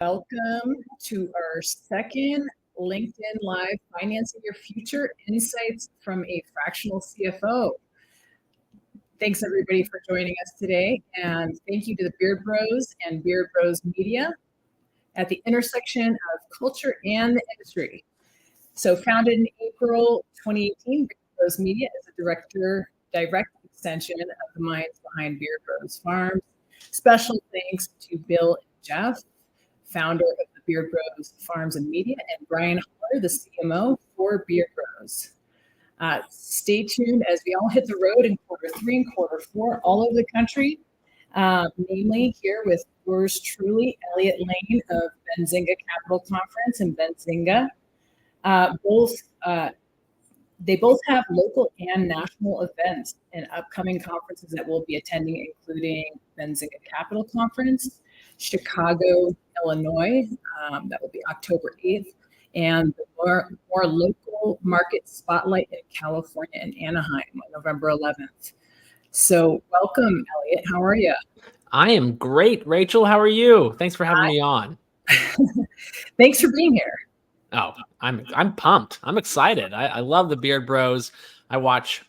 Welcome to our second LinkedIn Live Financing Your Future Insights from a Fractional CFO. Thanks everybody for joining us today, and thank you to the Beard Bros and Beard Bros Media at the intersection of culture and the industry. So founded in April 2018, Beard Bros Media is a direct extension of the minds behind Beard Bros Farms. Special thanks to Bill and Jeff, founder of the Beard Bros Farms and Media, and Brian Holler, the CMO for Beard Bros. Stay tuned as we all hit the road in Q3 and Q4 all over the country, namely here with yours truly, Elliot Lane of Benzinga Capital Conference in Benzinga. They both have local and national events and upcoming conferences that we'll be attending, including Benzinga Capital Conference, Chicago, Illinois, that will be October 8th, and the more local market spotlight in California and Anaheim on November 11th. So welcome, Elliot. How are you? I am great. Rachel, how are you? Thanks for having me on. Thanks for being here. Oh, I'm pumped. I'm excited. I love the Beard Bros. I watch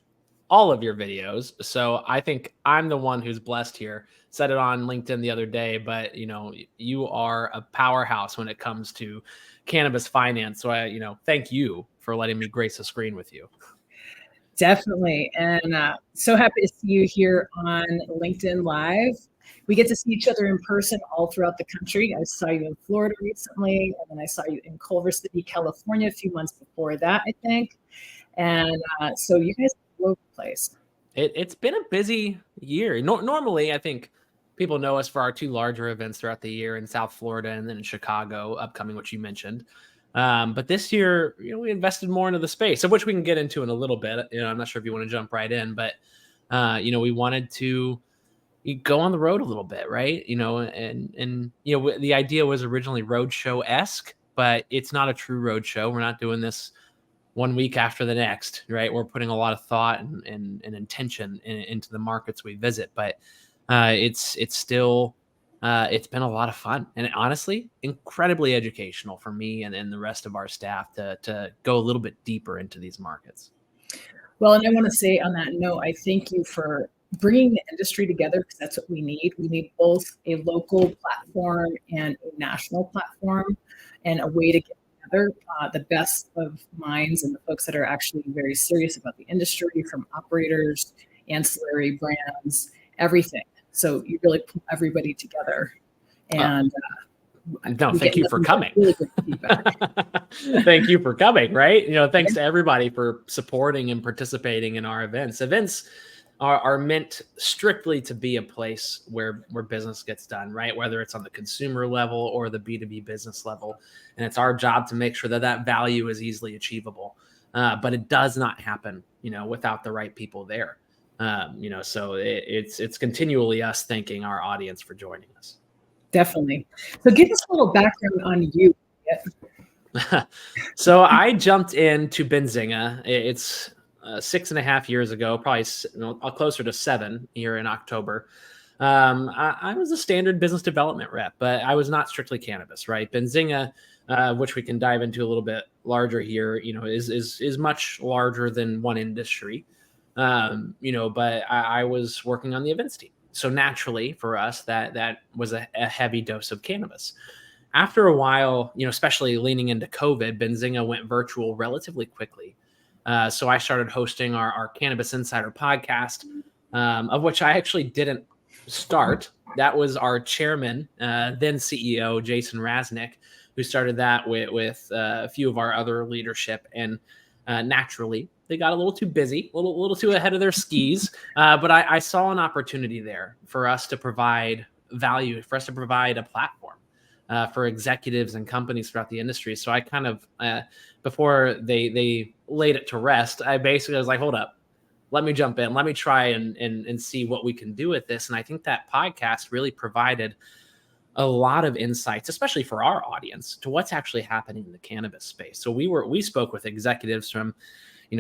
all of your videos. So I think I'm the one who's blessed here. Said it on LinkedIn the other day, but you are a powerhouse when it comes to cannabis finance. So thank you for letting me grace the screen with you. Definitely. And so happy to see you here on LinkedIn Live. We get to see each other in person all throughout the country. I saw you in Florida recently, and then I saw you in Culver City, California a few months before that, I think. And so you guys are all over the place. It's been a busy year. Normally, I think people know us for our two larger events throughout the year in South Florida and then in Chicago, upcoming, which you mentioned. But this year, we invested more into the space, of which we can get into in a little bit. I'm not sure if you want to jump right in, but we wanted to go on the road a little bit, right? The idea was originally roadshow-esque, but it's not a true roadshow. We're not doing this 1 week after the next, right? We're putting a lot of thought and intention into the markets we visit, but it's still it's been a lot of fun and honestly incredibly educational for me and the rest of our staff to go a little bit deeper into these markets. Well, and I want to say on that note, I thank you for bringing the industry together, because that's what we need. We need both a local platform and a national platform, and a way to get together the best of minds and the folks that are actually very serious about the industry, from operators, ancillary brands, everything. So you really pull everybody together. And no, thank you for coming. Really good feedback. Thank you for coming, right? Thanks to everybody for supporting and participating in our events. Events are meant strictly to be a place where business gets done, right? Whether it's on the consumer level or the B2B business level. And it's our job to make sure that value is easily achievable. But it does not happen, without the right people there. So it's continually us thanking our audience for joining us. Definitely. So give us a little background on you. So I jumped into Benzinga. It's 6.5 years ago, probably closer to 7 here in October. I was a standard business development rep, but I was not strictly cannabis, right? Benzinga, which we can dive into a little bit larger here, is much larger than one industry. But I was working on the events team. So naturally for us, that was a heavy dose of cannabis. After a while, especially leaning into COVID, Benzinga went virtual relatively quickly. So I started hosting our Cannabis Insider podcast, of which I actually didn't start. That was our chairman, then CEO, Jason Raznick, who started that with a few of our other leadership. And naturally, they got a little too busy, a little too ahead of their skis. But I saw an opportunity there for us to provide value, for us to provide a platform for executives and companies throughout the industry. So I kind of, before they laid it to rest, I basically was like, hold up, let me jump in. Let me try and see what we can do with this. And I think that podcast really provided a lot of insights, especially for our audience, to what's actually happening in the cannabis space. So we spoke with executives from,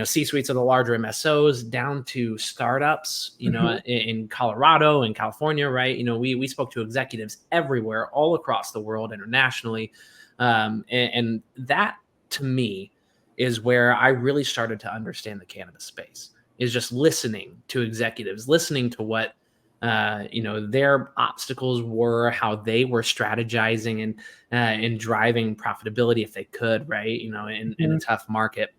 C-suites of the larger MSOs down to startups, in Colorado and California, right? We spoke to executives everywhere, all across the world, internationally. And that, to me, is where I really started to understand the cannabis space, is just listening to executives, listening to what their obstacles were, how they were strategizing and driving profitability if they could, right? In a tough market.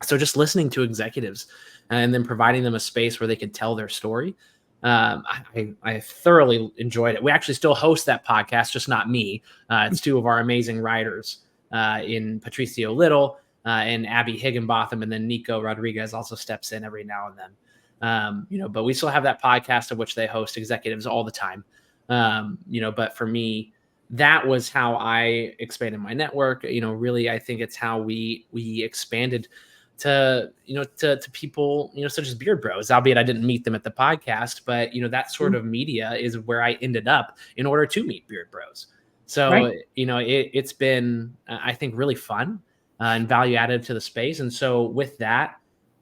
So just listening to executives and then providing them a space where they could tell their story. I thoroughly enjoyed it. We actually still host that podcast, just not me. It's two of our amazing writers in Patricio Little and Abby Higginbotham, and then Nico Rodriguez also steps in every now and then. But we still have that podcast of which they host executives all the time. But for me, that was how I expanded my network. Really, I think it's how we expanded to people, such as Beard Bros, albeit I didn't meet them at the podcast, but, that sort of media is where I ended up in order to meet Beard Bros. So, Right. It's been, I think, really fun and value added to the space. And so with that,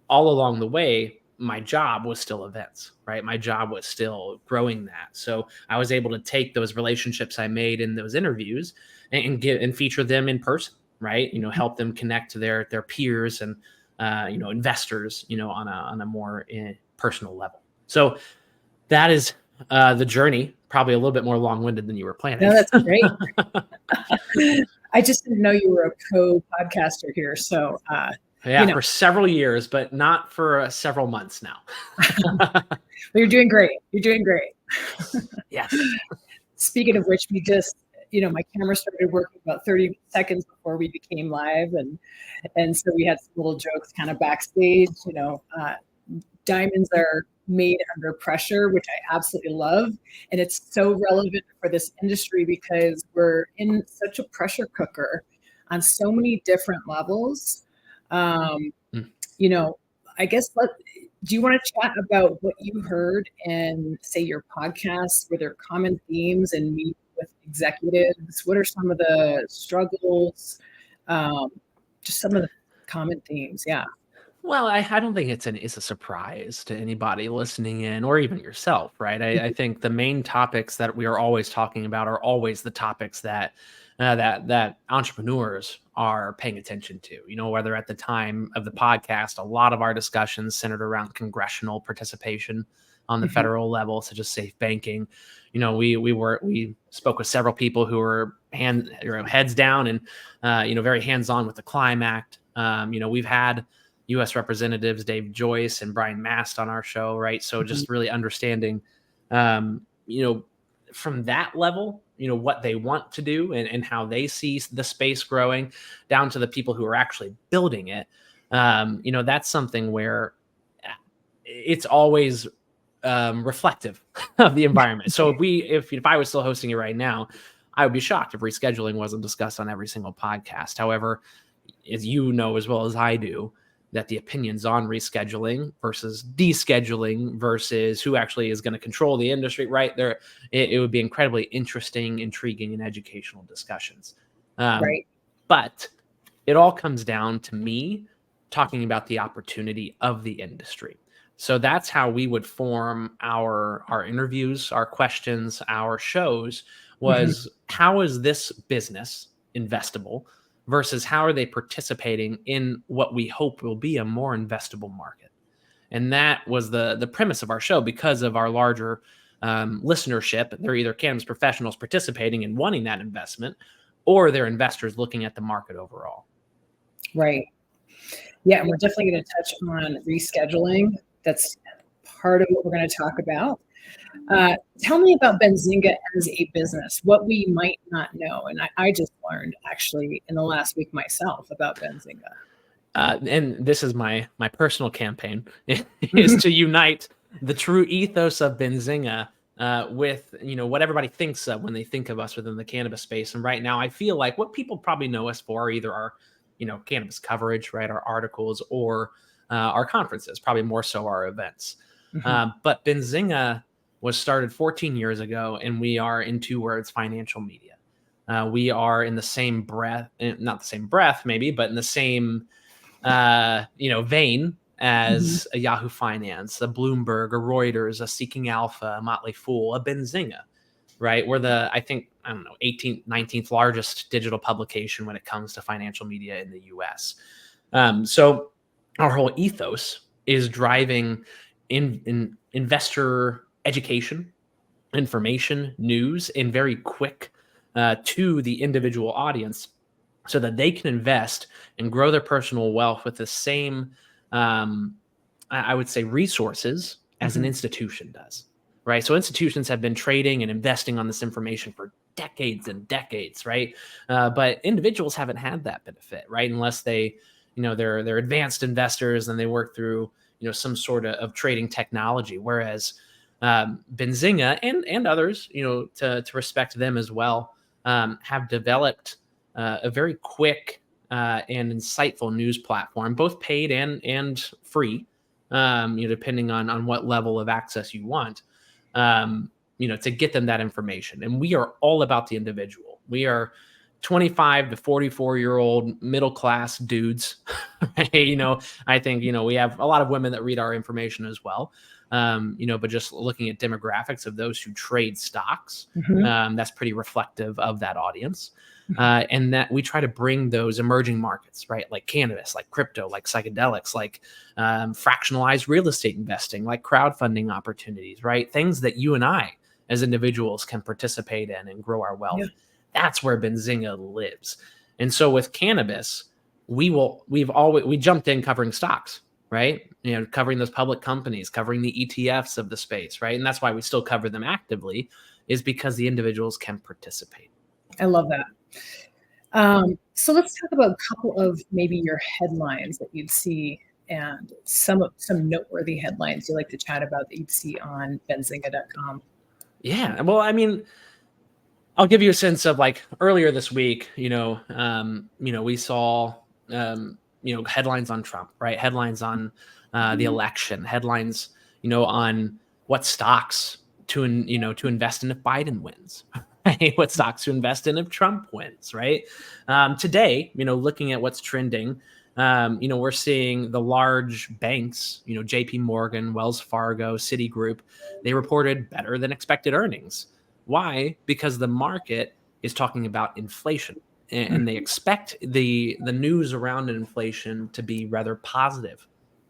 all along the way, my job was still events, right? My job was still growing that. So I was able to take those relationships I made in those interviews and feature them in person, right? Help them connect to their peers and, investors, on a more personal level. So that is the journey, probably a little bit more long-winded than you were planning. No, that's great. I just didn't know you were a co-podcaster here. So, for several years, but not for several months now. Well, you're doing great. You're doing great. Yes. Speaking of which, we just, my camera started working about 30 seconds before we became live. And so we had some little jokes kind of backstage, diamonds are made under pressure, which I absolutely love. And it's so relevant for this industry because we're in such a pressure cooker on so many different levels. I guess do you want to chat about what you heard in, say, your podcasts? Were there common themes and meet with executives? What are some of the struggles? Just some of the common themes. Yeah. Well, I don't think it's a surprise to anybody listening in or even yourself, right? I think the main topics that we are always talking about are always the topics that entrepreneurs are paying attention to. Whether at the time of the podcast, a lot of our discussions centered around congressional participation on the federal level, such as safe banking. We spoke with several people who were heads down and very hands-on with the Climb Act. We've had U.S. Representatives Dave Joyce and Brian Mast on our show, right? So just really understanding, from that level, what they want to do and how they see the space growing, down to the people who are actually building it. That's something where it's always reflective of the environment. So if I was still hosting it right now, I would be shocked if rescheduling wasn't discussed on every single podcast. However, as you know as well as I do, that the opinions on rescheduling versus descheduling versus who actually is going to control the industry, right there, it would be incredibly interesting, intriguing, and educational discussions. Right. But it all comes down to me talking about the opportunity of the industry. So that's how we would form our interviews, our questions, our shows was how is this business investable versus how are they participating in what we hope will be a more investable market. And that was the premise of our show because of our larger listenership. They're either cannabis professionals participating and wanting that investment, or they're investors looking at the market overall. Right. Yeah, and we're definitely going to touch on rescheduling. That's part of what we're going to talk about. Tell me about Benzinga as a business, what we might not know. And I just learned actually in the last week myself about Benzinga. And this is my personal campaign is to unite the true ethos of Benzinga with what everybody thinks of when they think of us within the cannabis space. And right now, I feel like what people probably know us for are either our cannabis coverage, right, our articles, or our conferences, probably more so our events. But Benzinga was started 14 years ago, and we are, in 2 words, financial media. We are in the same breath, not the same breath maybe, but in the same vein Mhm. as a Yahoo Finance, a Bloomberg, a Reuters, a Seeking Alpha, a Motley Fool, a Benzinga, right? We're the, I think, I don't know, 18th, 19th largest digital publication when it comes to financial media in the US. So our whole ethos is driving in investor education, information, news, and very quick to the individual audience so that they can invest and grow their personal wealth with the same, I would say, resources as an Mhm. institution does. Right. So institutions have been trading and investing on this information for decades and decades. Right. But individuals haven't had that benefit. Right. Unless they, they're advanced investors and they work through, some sort of trading technology. Whereas Benzinga and others, to respect them as well, have developed a very quick and insightful news platform, both paid and free, depending on what level of access you want, to get them that information. And we are all about the individual. We are 25 to 44-year-old middle class dudes. Right? I think, we have a lot of women that read our information as well. But just looking at demographics of those who trade stocks, Mhm. that's pretty reflective of that audience. Mhm. And that we try to bring those emerging markets, right? Like cannabis, like crypto, like psychedelics, like fractionalized real estate investing, like crowdfunding opportunities, right? Things that you and I as individuals can participate in and grow our Yeah. wealth. That's where Benzinga lives. And so with cannabis, we jumped in covering stocks, right? Covering those public companies, covering the ETFs of the space, right? And that's why we still cover them actively, is because the individuals can participate. I love that. So let's talk about a couple of maybe your headlines that you'd see and some noteworthy headlines you like to chat about that you'd see on benzinga.com. Yeah. Well, I mean, I'll give you a sense of like earlier this week, we saw, headlines on Trump, right? Headlines on the election, headlines, on what stocks to invest in if Biden wins, right? What stocks to invest in if Trump wins, right? Today, looking at what's trending, we're seeing the large banks, JP Morgan, Wells Fargo, Citigroup, they reported better than expected earnings. Why? Because the market is talking about inflation, and they expect the news around inflation to be rather positive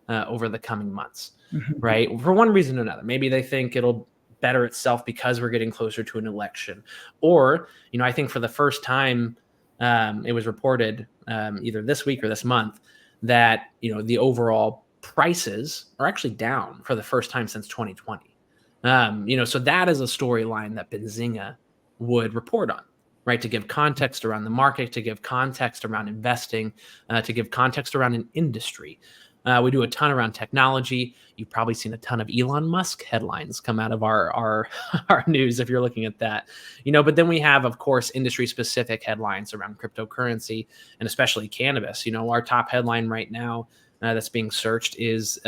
over the coming months, Mhm. right? For one reason or another. Maybe they think it'll better itself because we're getting closer to an election, or I think for the first time, it was reported either this week or this month that the overall prices are actually down for the first time since 2020. So that is a storyline that Benzinga would report on, right? To give context around the market, to give context around investing, to give context around an industry. We do a ton around technology. You've probably seen a ton of Elon Musk headlines come out of our our news if you're looking at that. But then we have, of course, industry specific headlines around cryptocurrency and especially cannabis. Our top headline right now that's being searched is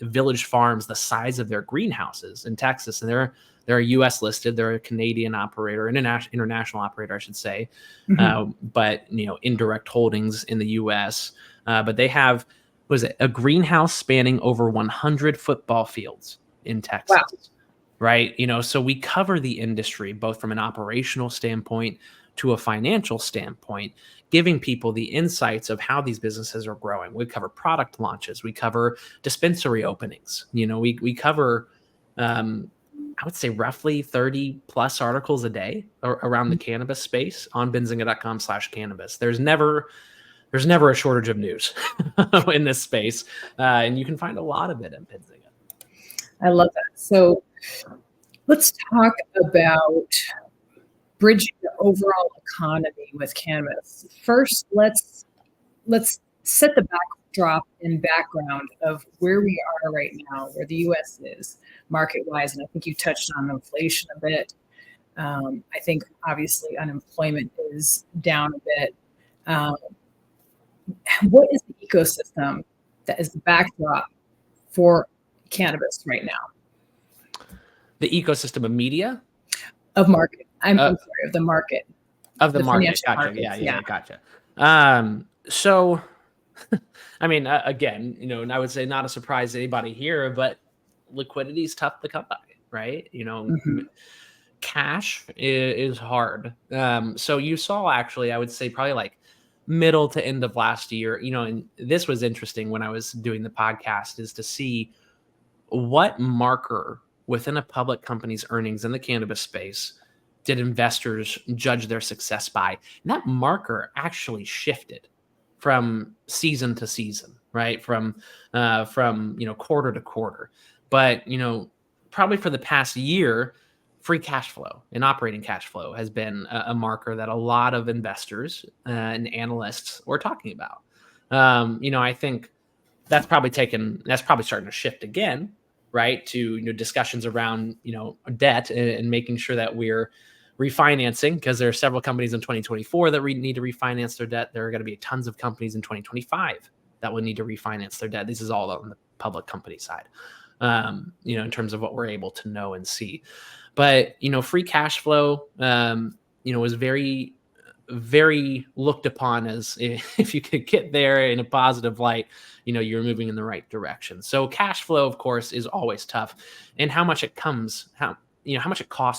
Village Farms, the size of their greenhouses in Texas, and they're a U.S. listed, they're a Canadian operator, international operator, I should say, Mhm. but indirect holdings in the U.S. But they have, was it a greenhouse spanning over 100 football fields in Wow. Texas, right? So we cover the industry both from an operational standpoint to a financial standpoint, giving people the insights of how these businesses are growing. We cover product launches, we cover dispensary openings. We cover, I would say, roughly 30 plus articles a day around the cannabis space on benzinga.com/cannabis. There's never a shortage of news in this space, and you can find a lot of it in Benzinga. I love that. So let's talk about bridging the overall economy with cannabis. First, let's set the backdrop and background of where we are right now, where the U.S. is market-wise, and I think you touched on inflation a bit. I think obviously unemployment is down a bit. Um, what is the ecosystem that is the backdrop for cannabis right now The ecosystem of media, of market? uh, I'm sorry, of the market, of the the market. financial Gotcha. markets. Yeah, Yeah. gotcha. So I mean, again, and I would say not a surprise to anybody here, but liquidity is tough to come by, right? Mhm. Cash is hard. So you saw, actually, I would say probably like middle to end of last year, and this was interesting when I was doing the podcast, is to see what marker within a public company's earnings in the cannabis space did investors judge their success by? And that marker actually shifted from season to season, right? From quarter to quarter. But probably for the past year, free cash flow and operating cash flow has been a marker that a lot of investors and analysts were talking about. I think that's probably starting to shift again, right? To discussions around debt and making sure that we're refinancing, because there are several companies in 2024 that need to refinance their debt. There are going to be tons of companies in 2025 that will need to refinance their debt. This is all on the public company side, in terms of what we're able to know and see. But free cash flow, was very, very looked upon as, if you could get there in a positive light, you're moving in the right direction. So cash flow, of course, is always tough, and how much it costs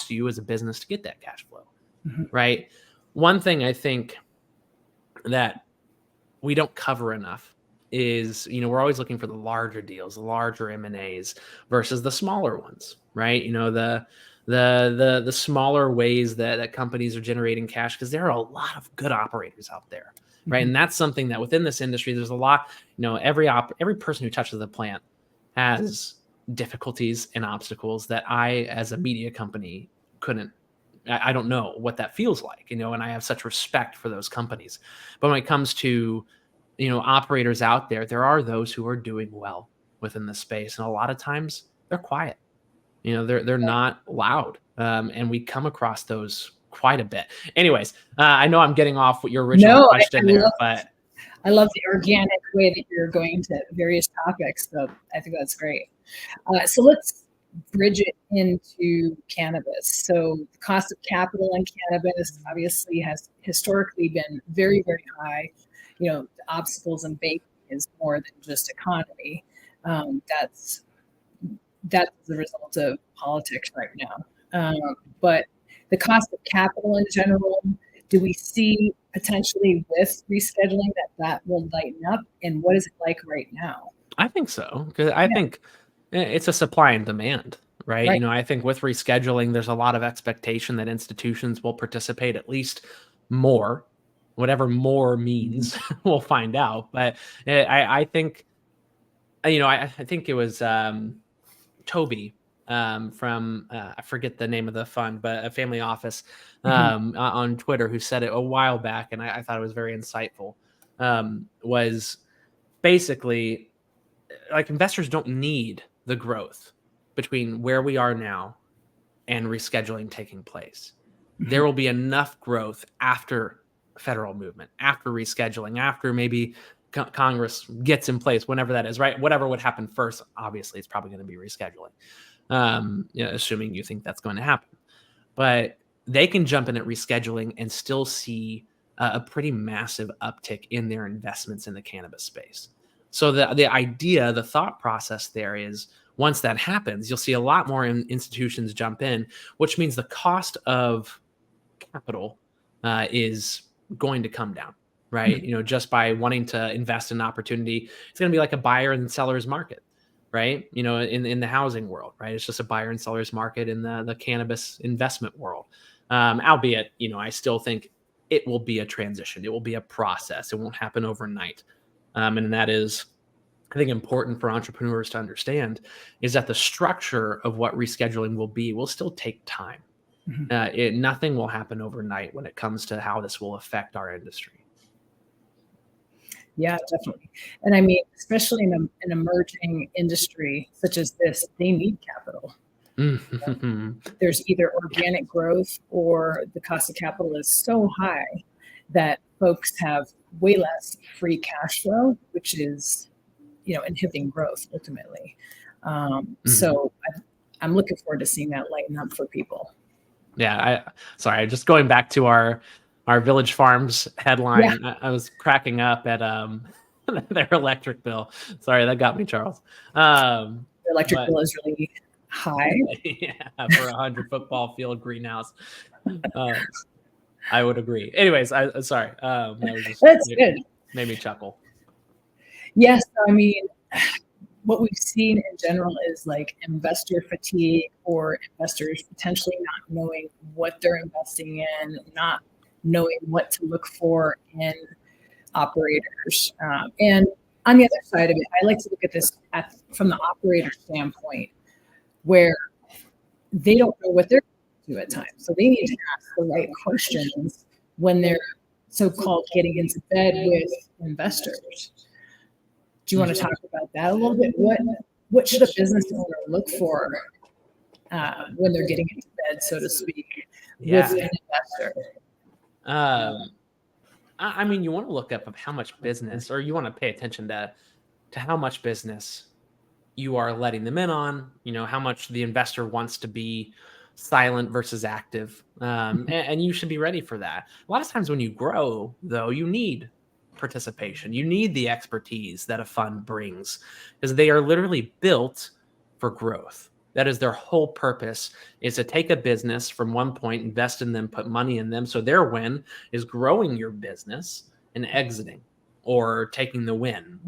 you as a business to get that cash flow, Mhm. right? One thing I think that we don't cover enough is, we're always looking for the larger deals, the larger M&As versus the smaller ones, right? The smaller ways that companies are generating cash, because there are a lot of good operators out there, right? Mhm. And that's something that within this industry, there's a lot. Every person who touches the plant has difficulties and obstacles that I, as a media company, couldn't. I don't know what that feels like, and I have such respect for those companies. But when it comes to operators out there, there are those who are doing well within the space, and a lot of times they're quiet. They're not loud, and we come across those quite a bit. Anyways, I know I'm getting off what your original No, question there, but I love the organic way that you're going into various topics. So I think that's great. So let's bridge it into cannabis. So the cost of capital in cannabis obviously has historically been very, very high. The obstacles in vaping is more than just economy. That's the result of politics right now. But the cost of capital in general, do we see potentially with rescheduling that will lighten up? And what is it like right now? I think so, because I Yeah, think it's a supply and demand, right? right. I think with rescheduling, there's a lot of expectation that institutions will participate at least more, whatever more means. We'll find out. But I think, I think it was Toby, from I forget the name of the fund, but a family office, Mhm. on Twitter, who said it a while back, and I thought it was very insightful. Was basically, like, investors don't need the growth between where we are now and rescheduling taking place. There Mhm. will be enough growth after federal movement, after rescheduling, after maybe Congress gets in place, whenever that is, right? Whatever would happen first, obviously, it's probably going to be rescheduling, assuming you think that's going to happen. But they can jump in at rescheduling and still see a pretty massive uptick in their investments in the cannabis space. So the thought process there is, once that happens, you'll see a lot more institutions jump in, which means the cost of capital is going to come down, right? Mhm. Just by wanting to invest in an opportunity, it's going to be like a buyer and seller's market, right? In the housing world, right? It's just a buyer and seller's market in the cannabis investment world. Albeit, I still think it will be a transition. It will be a process. It won't happen overnight. And that is, I think, important for entrepreneurs to understand, is that the structure of what rescheduling will still take time. Mhm. Nothing will happen overnight when it comes to how this will affect our industry. Yeah, definitely. And I mean, especially in an emerging industry such as this, they need capital. Mhm. There's either organic growth or the cost of capital is so high that folks have way less free cash flow, which is, inhibiting growth ultimately. Mhm. I'm looking forward to seeing that lighten up for people. Yeah, sorry, just going back to our Village Farms Yeah. headline. I was cracking up at their electric bill. Sorry, that got me, Charles. The electric bill is really high. Yeah, for a 100 football field greenhouse. I would agree. Anyways, sorry. That was just That's good. Made me chuckle. Yes, I mean, what we've seen in general is like investor fatigue, or investors potentially not knowing what they're investing in, not knowing what to look for in operators. And on the other side of it, I like to look at this from the operator standpoint, where they don't know what they're going to do at times. So they need to ask the right questions when they're so-called getting into bed with investors. Do you want to talk about that a little bit? What should a business owner look for when they're getting into bed, so to speak, with an investor? I mean, you want to look up how much business, or you want to pay attention to how much business you are letting them in on, how much the investor wants to be silent versus active. And you should be ready for that. A lot of times when you grow, though, you need participation. You need the expertise that a fund brings, because they are literally built for growth. That is their whole purpose, is to take a business from one point, invest in them, put money in them. So their win is growing your business and exiting, or taking the win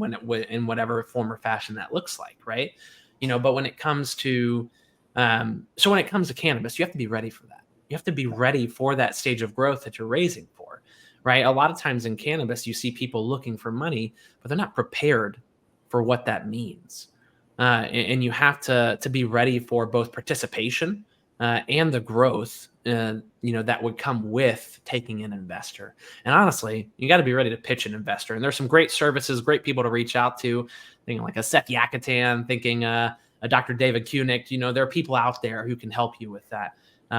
in whatever form or fashion that looks like, right? But when it comes to cannabis, you have to be ready for that. You have to be ready for that stage of growth that you're raising for, right? A lot of times in cannabis, you see people looking for money, but they're not prepared for what that means. And you have to be ready for both participation and the growth, that would come with taking an investor. And honestly, you got to be ready to pitch an investor. And there's some great services, great people to reach out to, thinking like a Seth Yakatan, thinking a Dr. David Kunick. There are people out there who can help you with that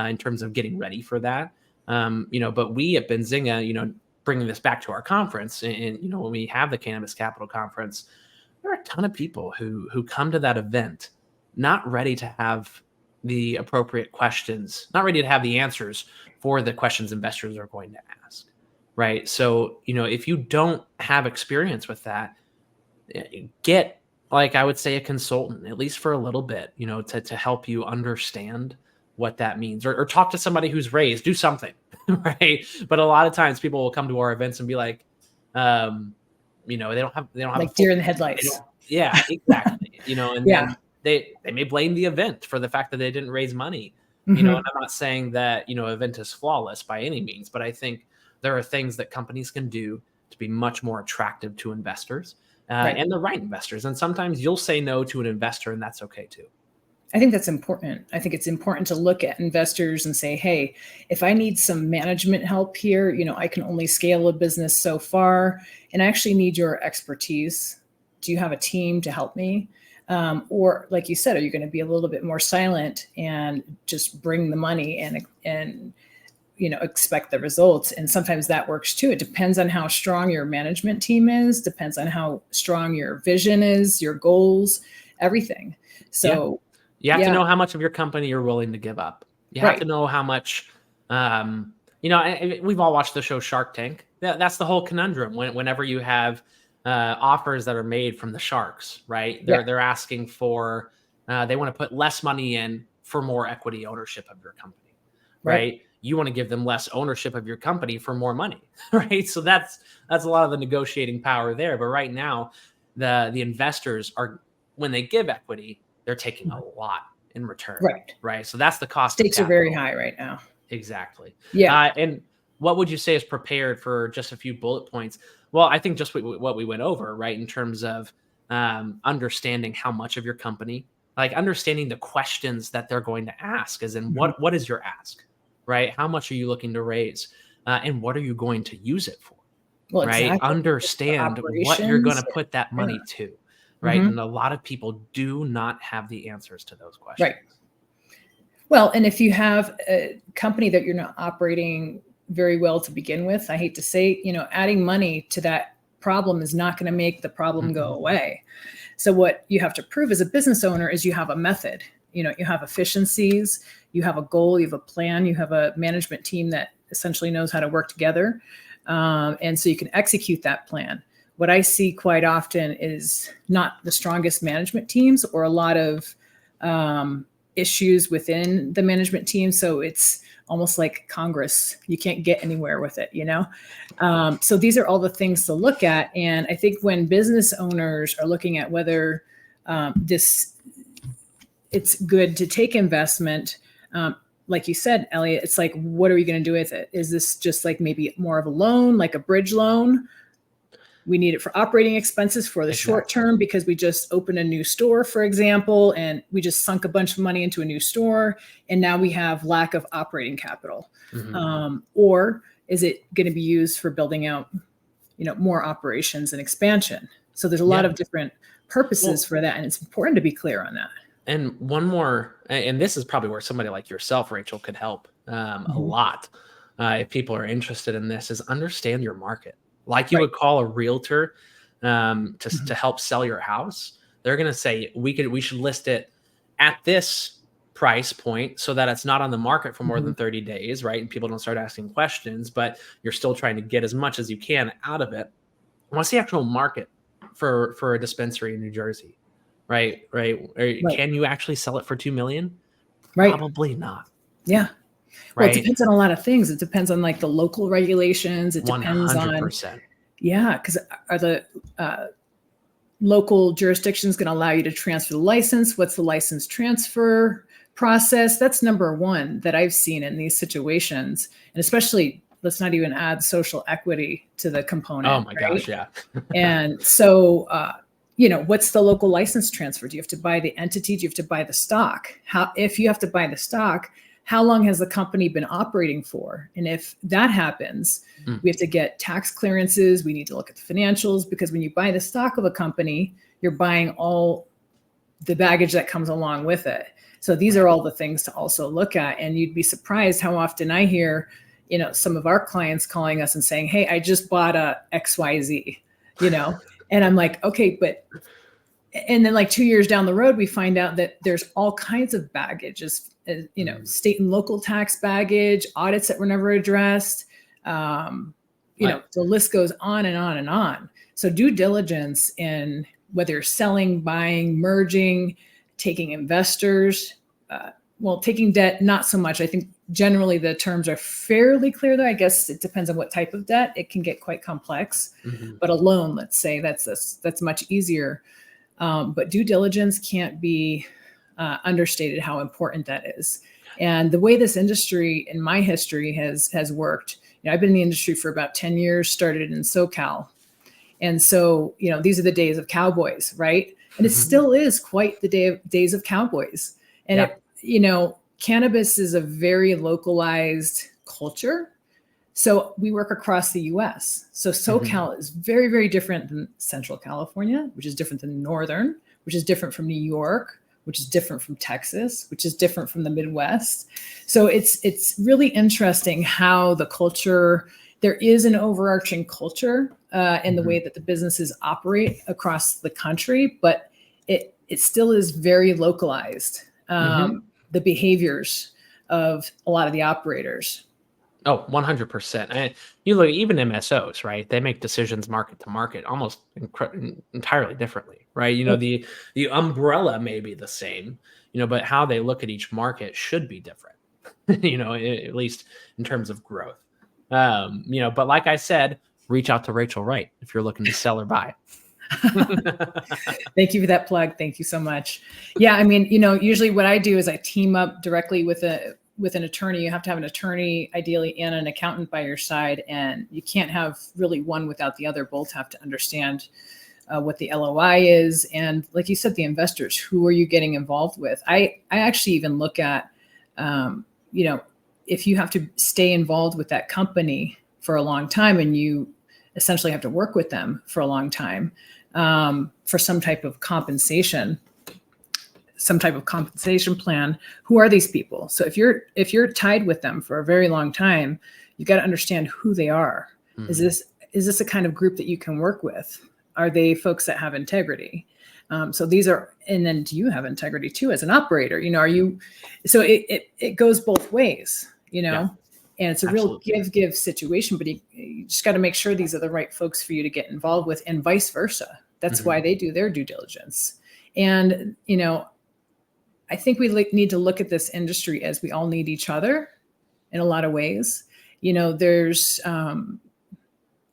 in terms of getting ready for that. But we at Benzinga, bringing this back to our conference, and when we have the Cannabis Capital Conference, there are a ton of people who come to that event not ready to have the appropriate questions, not ready to have the answers for the questions investors are going to ask, right? So, if you don't have experience with that, get, like I would say, a consultant, at least for a little bit, to help you understand what that means, or talk to somebody who's raised, do something, right? But a lot of times people will come to our events and be like, they don't have like deer in the headlights. Yeah, exactly. And yeah. They may blame the event for the fact that they didn't raise money. And I'm not saying that, event is flawless by any means, but I think there are things that companies can do to be much more attractive to investors and the right investors. And sometimes you'll say no to an investor, and that's okay too. I think that's important. I think it's important to look at investors and say, hey, if I need some management help here, I can only scale a business so far, and I actually need your expertise. Do you have a team to help me? Or like you said, are you going to be a little bit more silent and just bring the money and expect the results? And sometimes that works too. It depends on how strong your management team is, depends on how strong your vision is, your goals, everything. So you have to know how much of your company you're willing to give up. You have to know how much, we've all watched the show Shark Tank. That's the whole conundrum. Whenever you have offers that are made from the sharks, right? They're asking for, they want to put less money in for more equity ownership of your company, right? You want to give them less ownership of your company for more money, right? So that's a lot of the negotiating power there. But right now, the investors are, when they give equity, they're taking a lot in return, right? So that's the cost. Stakes are very high right now. Exactly. Yeah. And what would you say is prepared for just a few bullet points? Well, I think just what we went over, right, in terms of understanding how much of your company, like understanding the questions that they're going to ask, as in what is your ask, right? How much are you looking to raise, and what are you going to use it for, right? Understand what you're going to put that money to, right? And a lot of people do not have the answers to those questions. Right. Well, and if you have a company that you're not operating very well to begin with, I hate to say, adding money to that problem is not going to make the problem go away. So what you have to prove as a business owner is you have a method, you have efficiencies, you have a goal, you have a plan, you have a management team that essentially knows how to work together. And so you can execute that plan. what I see quite often is not the strongest management teams or a lot of issues within the management team. So it's almost like Congress. You can't get anywhere with it, So these are all the things to look at. And I think when business owners are looking at whether it's good to take investment, like you said, Elliot, it's like, what are we going to do with it? Is this just like maybe more of a loan, like a bridge loan? We need it for operating expenses for the short term because we just opened a new store, for example, and we just sunk a bunch of money into a new store. And now we have lack of operating capital. Or is it going to be used for building out, more operations and expansion? So there's a lot of different purposes for that. And it's important to be clear on that. And one more, and this is probably where somebody like yourself, Rachel, could help a lot if people are interested in this, is understand your market. Like you would call a realtor to help sell your house. They're going to say, we should list it at this price point so that it's not on the market for more than 30 days, right? And people don't start asking questions, but you're still trying to get as much as you can out of it. What's the actual market for a dispensary in New Jersey? Right. Can you actually sell it for $2 million? Right. Probably not. Yeah. Well, it depends on a lot of things. It depends on like the local regulations. It depends 100%. on, because are the local jurisdictions going to allow you to transfer the license? What's the license transfer process? That's number one that I've seen in these situations. And especially, let's not even add social equity to the component. Oh my gosh. Yeah. And so, what's the local license transfer? Do you have to buy the entity? Do you have to buy the stock? If you have to buy the stock, how long has the company been operating for? And if that happens, we have to get tax clearances. We need to look at the financials, because when you buy the stock of a company, you're buying all the baggage that comes along with it. So these are all the things to also look at. And you'd be surprised how often I hear, some of our clients calling us and saying, hey, I just bought a XYZ, and I'm like, okay, and then like 2 years down the road, we find out that there's all kinds of baggage, state and local tax baggage, audits that were never addressed. The list goes on and on and on. So due diligence in whether you're selling, buying, merging, taking investors, taking debt, not so much. I think generally the terms are fairly clear though. I guess it depends on what type of debt. It can get quite complex, but a loan, let's say, that's much easier. But due diligence can't be understated how important that is. And the way this industry in my history has worked, I've been in the industry for about 10 years, started in SoCal. And so, these are the days of cowboys, right? And it still is quite the days of cowboys. And cannabis is a very localized culture. So we work across the US. So SoCal is very, very different than Central California, which is different than Northern, which is different from New York, which is different from Texas, which is different from the Midwest. So it's really interesting how the culture, there is an overarching culture in the way that the businesses operate across the country, but it still is very localized. The behaviors of a lot of the operators. Oh, 100%. And you look, even MSOs, right? They make decisions market to market almost entirely differently, right? The umbrella may be the same, but how they look at each market should be different, at least in terms of growth. But like I said, reach out to Rachel Wright if you're looking to sell or buy. Thank you for that plug. Thank you so much. Yeah, I mean, usually what I do is I team up directly with an attorney. You have to have an attorney, ideally, and an accountant by your side, and you can't have really one without the other. Both have to understand what the LOI is, and like you said, the investors. Who are you getting involved with? I actually even look at, if you have to stay involved with that company for a long time, and you essentially have to work with them for a long time. For some type of compensation plan. Who are these people? So if you're tied with them for a very long time, you got to understand who they are. Is this a kind of group that you can work with? Are they folks that have integrity? So these are, and then do you have integrity too as an operator? Are you? So it goes both ways, And it's a Absolutely. real give situation, but you just got to make sure these are the right folks for you to get involved with, and vice versa. That's why they do their due diligence. And, I think we need to look at this industry as we all need each other in a lot of ways. There's a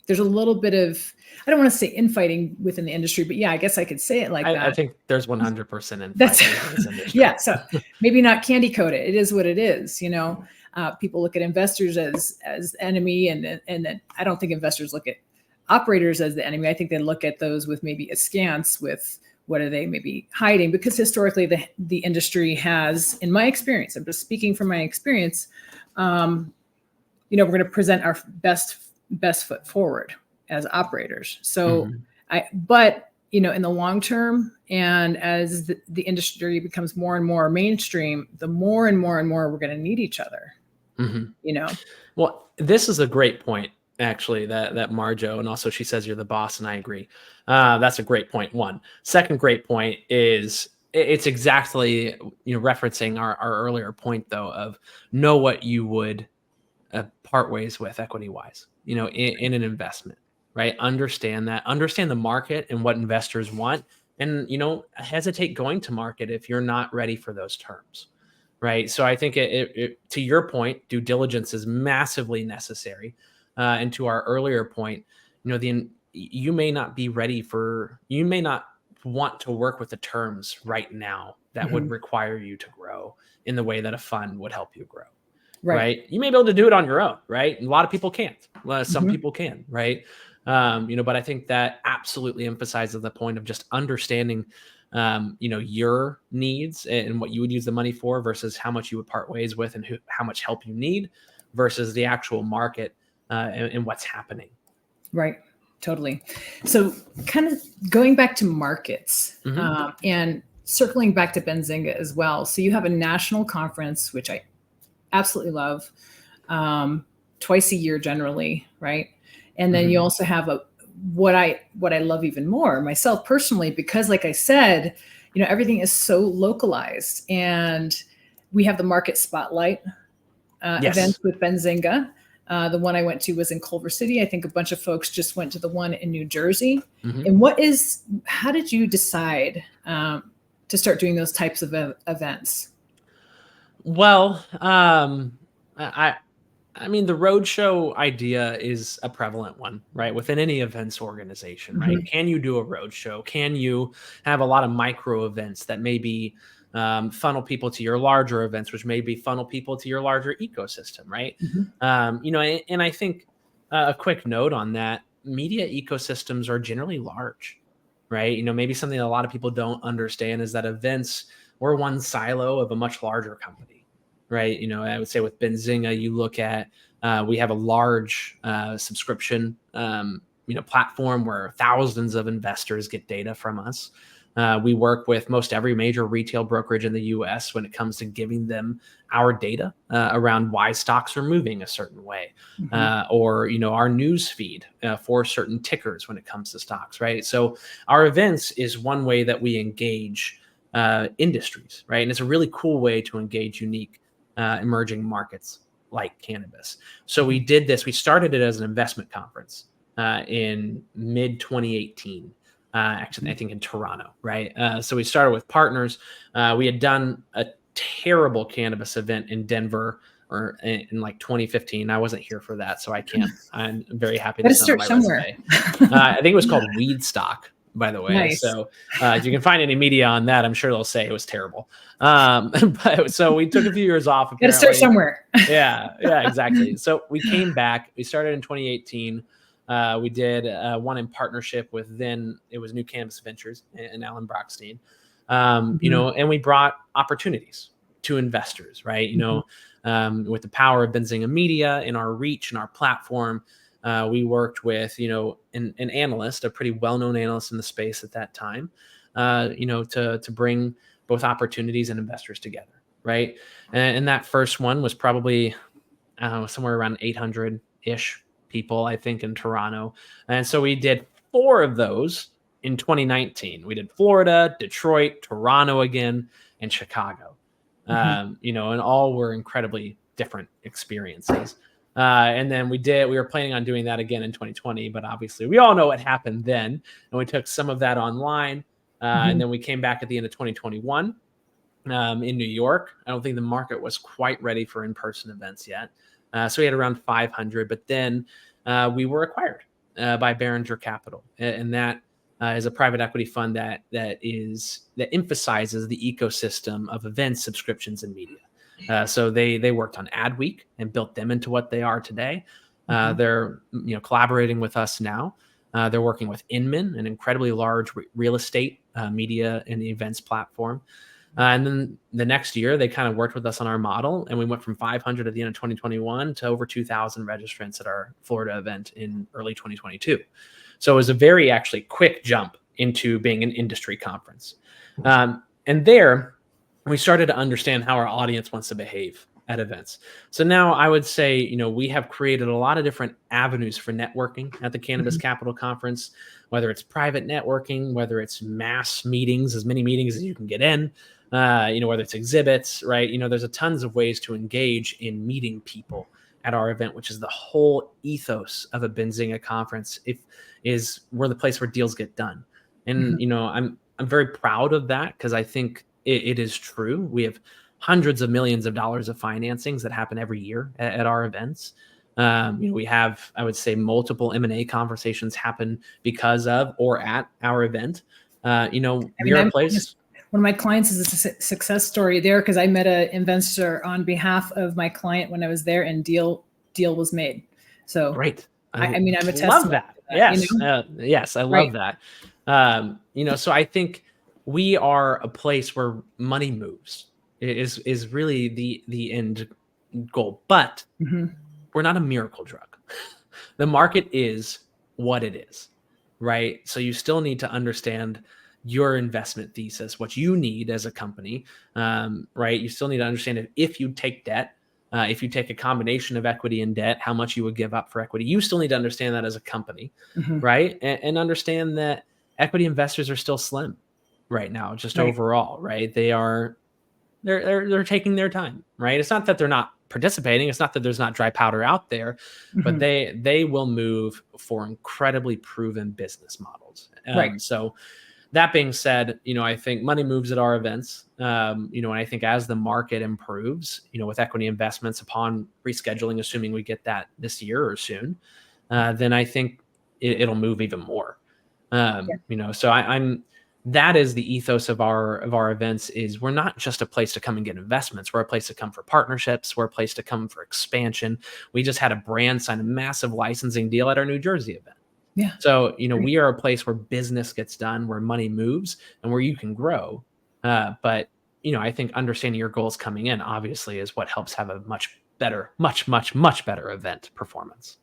little bit of, I don't want to say infighting within the industry, but yeah, I guess I could say it like that. I think there's 100% in That's this industry. yeah. So maybe not candy coat it. It is what it is. People look at investors as enemy, and I don't think investors look at operators as the enemy. I think they look at those with maybe askance with what are they maybe hiding, because historically the industry has, in my experience, I'm just speaking from my experience, we're going to present our best foot forward as operators. So but in the long term, and as the industry becomes more and more mainstream, the more and more we're going to need each other. Well, this is a great point, actually, that Marjo, and also she says you're the boss, and I agree. That's a great point. One. Second great point is it's exactly referencing our earlier point, though, of know what you would part ways with equity wise, in an investment, right? Understand the market and what investors want, and hesitate going to market if you're not ready for those terms. Right. So I think to your point, due diligence is massively necessary. And to our earlier point, you may not be ready you may not want to work with the terms right now that would require you to grow in the way that a fund would help you grow. Right. You may be able to do it on your own. Right. And a lot of people can't. Some people can. Right. But I think that absolutely emphasizes the point of just understanding your needs and what you would use the money for versus how much you would part ways with, and how much help you need versus the actual market and what's happening. Right. Totally. So kind of going back to markets and circling back to Benzinga as well. So you have a national conference, which I absolutely love, twice a year generally. Right. And then you also have what I love even more myself personally, because like I said, everything is so localized, and we have the market spotlight events with Benzinga. The one I went to was in Culver City. I think a bunch of folks just went to the one in New Jersey. And how did you decide to start doing those types of events? Well, I mean, the roadshow idea is a prevalent one, right? Within any events organization, right? Can you do a roadshow? Can you have a lot of micro events that maybe funnel people to your larger events, which maybe funnel people to your larger ecosystem, right? And I think a quick note on that, media ecosystems are generally large, right? Maybe something that a lot of people don't understand is that events, we're one silo of a much larger company. Right. I would say with Benzinga, you look at, we have a large subscription, platform where thousands of investors get data from us. We work with most every major retail brokerage in the US when it comes to giving them our data around why stocks are moving a certain way, or, our news feed for certain tickers when it comes to stocks. Right. So our events is one way that we engage industries. Right. And it's a really cool way to engage unique emerging markets like cannabis. So we did this. We started it as an investment conference in mid 2018. Actually, I think in Toronto, right? So we started with partners. We had done a terrible cannabis event in Denver or in like 2015. I wasn't here for that, so I can't. I'm very happy to start my somewhere. resume. I think it was called Weed Stock, by the way. Nice. So if you can find any media on that, I'm sure they'll say it was terrible. But so we took a few years off. Got to start somewhere. Yeah, exactly. So we came back. We started in 2018. We did one in partnership with, then it was New Cannabis Ventures and Alan Brockstein. And we brought opportunities to investors, right? With the power of Benzinga Media and our reach and our platform, we worked with, an analyst, a pretty well-known analyst in the space at that time, to bring both opportunities and investors together, right? And that first one was probably somewhere around 800-ish people, I think, in Toronto. And so we did 4 of those in 2019. We did Florida, Detroit, Toronto again, and Chicago. And all were incredibly different experiences. And then we were planning on doing that again in 2020, but obviously we all know what happened then. And we took some of that online. And then we came back at the end of 2021 in New York. I don't think the market was quite ready for in-person events yet. So we had around 500, but then we were acquired by Behringer Capital. And that is a private equity fund that emphasizes the ecosystem of events, subscriptions, and media. So they worked on Adweek and built them into what they are today. They're collaborating with us now. They're working with Inman, an incredibly large real estate media and events platform. And then the next year, they kind of worked with us on our model, and we went from 500 at the end of 2021 to over 2,000 registrants at our Florida event in early 2022. So it was a very actually quick jump into being an industry conference. And there, we started to understand how our audience wants to behave at events. So now I would say, we have created a lot of different avenues for networking at the Cannabis Capital Conference, whether it's private networking, whether it's mass meetings, as many meetings as you can get in, whether it's exhibits, right? There's a tons of ways to engage in meeting people at our event, which is the whole ethos of a Benzinga conference. We're the place where deals get done. And, I'm very proud of that because I think it is true. We have hundreds of millions of dollars of financings that happen every year at our events. We have, I would say, multiple M&A conversations happen because of or at our event. We're a place. One of my clients is a success story there because I met an investor on behalf of my client when I was there, and deal was made. So great. I'm a testament. Love that. Yes, yes, I love that. So I think we are a place where money moves. Is really the end goal, but we're not a miracle drug. The market is what it is, right? So you still need to understand your investment thesis, what you need as a company, right? You still need to understand if you take debt, if you take a combination of equity and debt, how much you would give up for equity. You still need to understand that as a company, right? And understand that equity investors are still slim right now, just overall, right? They're taking their time, right? It's not that they're not participating. It's not that there's not dry powder out there, but they will move for incredibly proven business models. So that being said, I think money moves at our events. And I think as the market improves, with equity investments upon rescheduling, assuming we get that this year or soon, then I think it'll move even more. So that is the ethos of our events. Is we're not just a place to come and get investments. We're a place to come for partnerships. We're a place to come for expansion. We just had a brand sign a massive licensing deal at our New Jersey event. Yeah. So, we are a place where business gets done, where money moves, and where you can grow. But, I think understanding your goals coming in, obviously, is what helps have a much better event performance.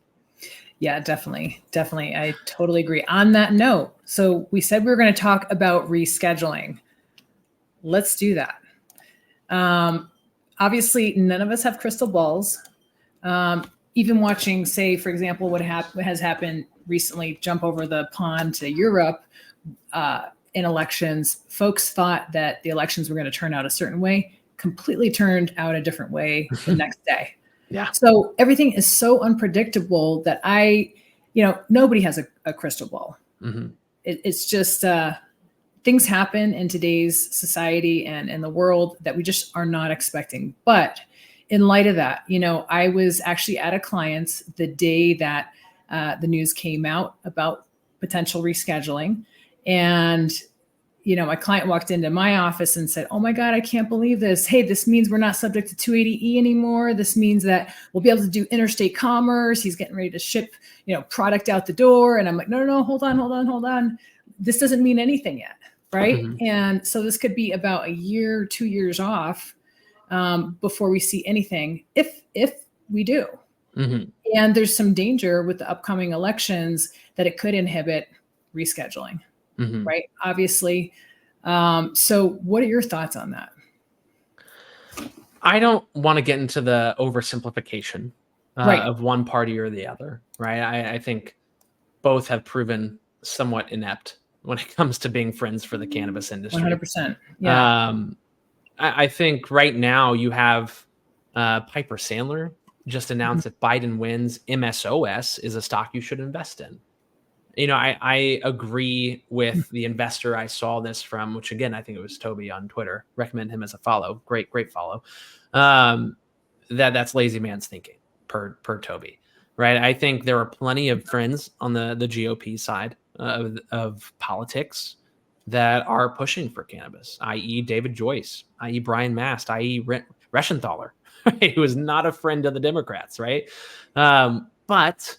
Yeah, definitely. I totally agree. On that note, so we said we were going to talk about rescheduling. Let's do that. Obviously, none of us have crystal balls. Even watching, say, for example, what has happened recently, jump over the pond to Europe in elections, folks thought that the elections were going to turn out a certain way, completely turned out a different way the next day. Yeah. So everything is so unpredictable that nobody has a crystal ball. It's just things happen in today's society and in the world that we just are not expecting. But in light of that, I was actually at a client's the day that the news came out about potential rescheduling. And, my client walked into my office and said, "Oh my God, I can't believe this. Hey, this means we're not subject to 280E anymore. This means that we'll be able to do interstate commerce. He's getting ready to ship, product out the door." And I'm like, no, hold on. This doesn't mean anything yet. Right. And so this could be about a year, 2 years off before we see anything, if we do. And there's some danger with the upcoming elections that it could inhibit rescheduling. Right. Obviously. So what are your thoughts on that? I don't want to get into the oversimplification of one party or the other. Right. I think both have proven somewhat inept when it comes to being friends for the cannabis industry. 100%. Yeah. I think right now you have Piper Sandler just announced if Biden wins, MSOS is a stock you should invest in. I agree with the investor I saw this from, which again, I think it was Toby on Twitter. Recommend him as a follow. Great follow. That's lazy man's thinking per Toby, right? I think there are plenty of friends on the GOP side of politics that are pushing for cannabis, i.e. David Joyce, i.e. Brian Mast, i.e. Reschenthaler, right? Who is not a friend of the Democrats, right? But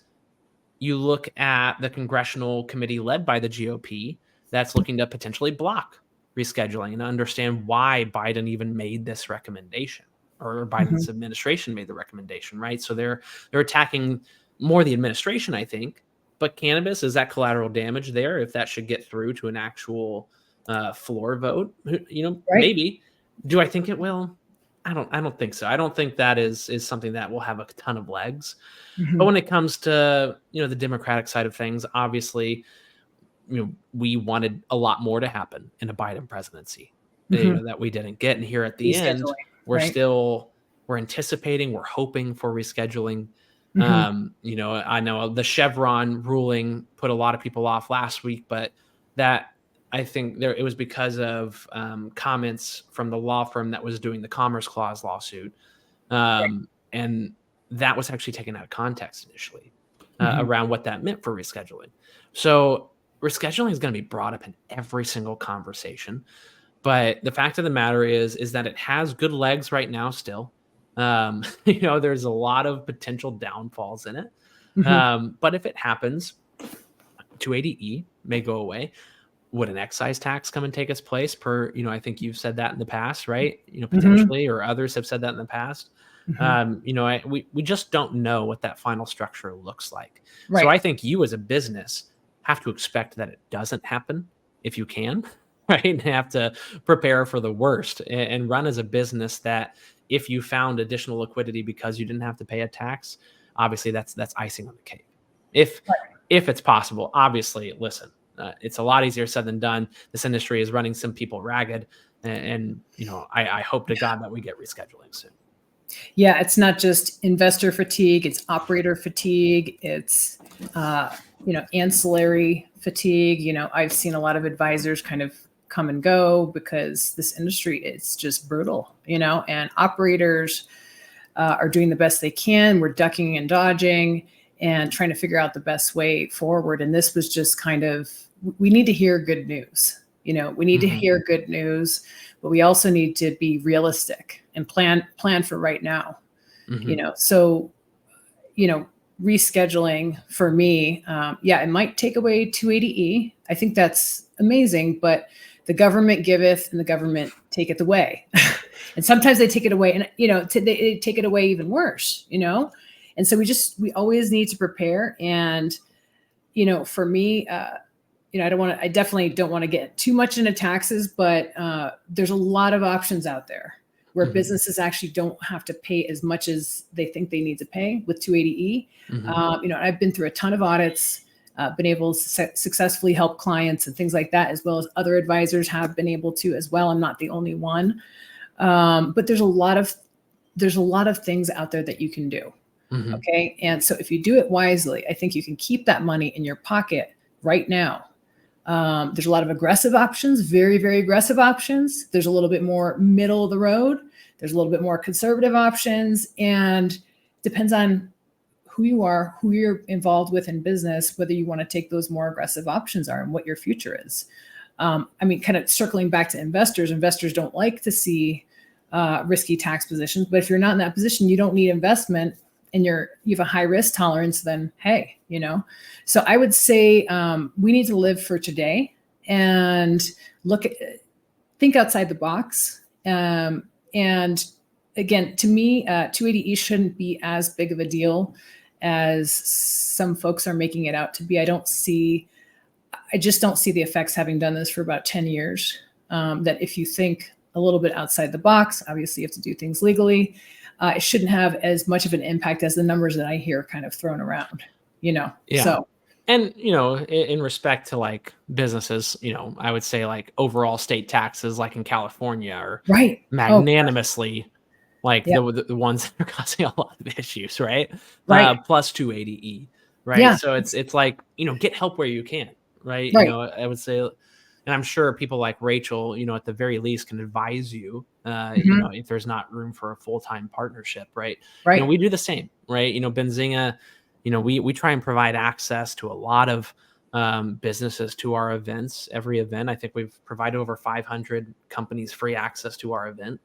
you look at the congressional committee led by the GOP that's looking to potentially block rescheduling and understand why Biden even made this recommendation, or Biden's administration made the recommendation, right? So they're attacking more the administration, I think, but cannabis is that collateral damage there. If that should get through to an actual floor vote, Right. maybe. Do I think it will? I don't think so. I don't think that is something that will have a ton of legs. But when it comes to, the Democratic side of things, obviously, we wanted a lot more to happen in a Biden presidency, that we didn't get. And here at the end, we're anticipating, we're hoping for rescheduling. I know the Chevron ruling put a lot of people off last week, but that, I think it was because of comments from the law firm that was doing the Commerce Clause lawsuit. And that was actually taken out of context initially around what that meant for rescheduling. So rescheduling is going to be brought up in every single conversation. But the fact of the matter is that it has good legs right now still. There's a lot of potential downfalls in it. But if it happens, 280E may go away. Would an excise tax come and take its place per, I think you've said that in the past, right? Potentially, or others have said that in the past. We just don't know what that final structure looks like. Right. So I think you as a business have to expect that it doesn't happen if you can, right? And have to prepare for the worst and run as a business that if you found additional liquidity because you didn't have to pay a tax, obviously that's icing on the cake. If it's possible, obviously, listen, it's a lot easier said than done. This industry is running some people ragged, and I hope to God that we get rescheduling soon. Yeah, it's not just investor fatigue, it's operator fatigue, it's ancillary fatigue. I've seen a lot of advisors kind of come and go because this industry is just brutal, and operators are doing the best they can. We're ducking and dodging and trying to figure out the best way forward. And this was just kind of, we need to hear good news. We need to hear good news, but we also need to be realistic and plan for right now. So, rescheduling for me, it might take away 280E. I think that's amazing, but the government giveth and the government taketh away. And sometimes they take it away and, they take it away even worse, And so we always need to prepare. And, for me, I definitely don't want to get too much into taxes, but there's a lot of options out there where businesses actually don't have to pay as much as they think they need to pay with 280E. I've been through a ton of audits, been able to successfully help clients and things like that, as well as other advisors have been able to as well. I'm not the only one. But there's a lot of things out there that you can do. Okay. And so if you do it wisely, I think you can keep that money in your pocket right now. There's a lot of aggressive options, very, very aggressive options. There's a little bit more middle of the road. There's a little bit more conservative options, and depends on who you are, who you're involved with in business, whether you want to take those more aggressive options are and what your future is. Kind of circling back to investors don't like to see risky tax positions, but if you're not in that position, you don't need investment and you have a high risk tolerance, then hey, So I would say we need to live for today and think outside the box. And again, to me, 280E shouldn't be as big of a deal as some folks are making it out to be. I just don't see the effects, having done this for about 10 years, that if you think a little bit outside the box, obviously you have to do things legally. It shouldn't have as much of an impact as the numbers that I hear kind of thrown around, Yeah. So. And, in respect to like businesses, I would say like overall state taxes, like in California, are right. magnanimously like Yeah. the ones that are causing a lot of issues, right? Right. Plus 280E, right? Yeah. So it's like, get help where you can, right? Right. I would say, and I'm sure people like Rachel, at the very least can advise you, Mhm. if there's not room for a full-time partnership, right? Right. We do the same, right? Benzinga, we try and provide access to a lot of businesses to our events. Every event, I think we've provided over 500 companies free access to our event